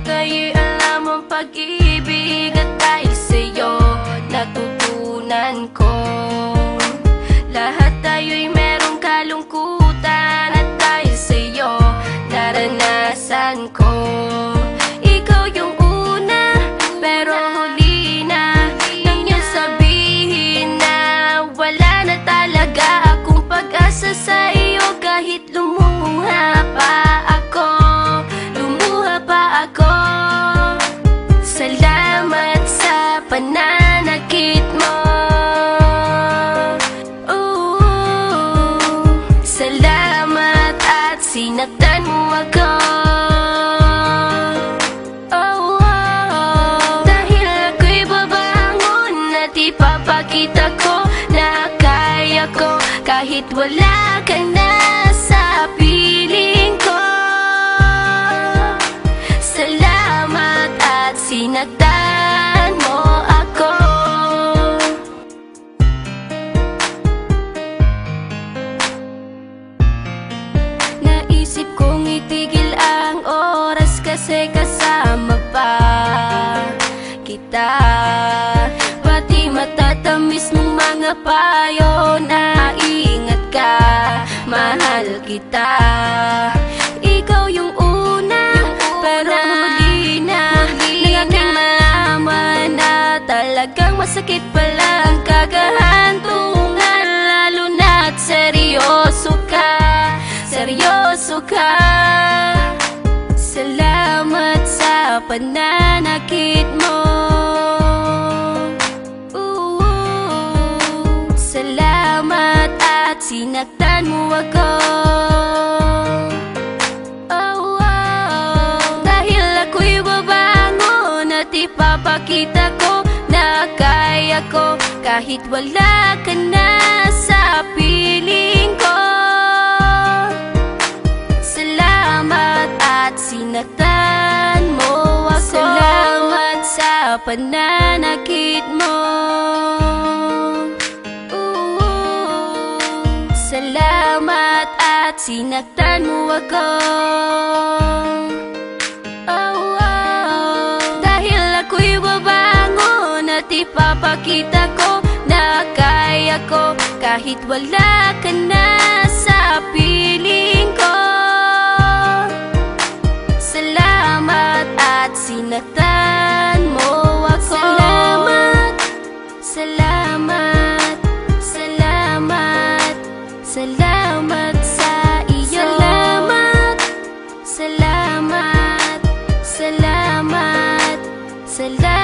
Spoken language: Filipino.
tayo'y alam ang pag-ibig, at dahil sa'yo natutunan ko. Lahat tayo'y merong kalungkutan, at dahil sa'yo naranasan ko. Ikaw yung una, pero huli na nang iyong sabihin na wala na talaga akong pag-asa sa iyo. Kahit lumuha pa ako, lumuha pa ako. Salamat sa pananakit mo. Salamat at sinaktan mo ako. Dahil ako'y babangon at ipapakita ko na kaya ko kahit wala ka na sa piling ko. Salamat at sinaktan mo ako. Naisip kong itigil ang oras kasi kasama pa kita. Pati matatamis mong mga payo na ingat ka, mahal kita. Ikaw yung una, pero huli na nang aking malaman na talagang masakit pala ang kagahantungan. Lalo na't seryoso ka, seryoso ka. Salamat sa pananakit mo. Salamat at sinaktan mo ako. Dahil ako'y babangon at ipapakita ko na kaya ko kahit wala ka na sa piling ko. Salamat at sinaktan mo ako. Salamat sa pananakit mo. Salamat at sinaktan mo ako. Dahil ako'y babangon at ipapakita ko na kaya ko kahit wala ka na sa piling ko. Salamat at sinaktan mo ako. Salamat, salamat, salamat, salamat sa iyo. Salamat, salamat, salamat, salamat.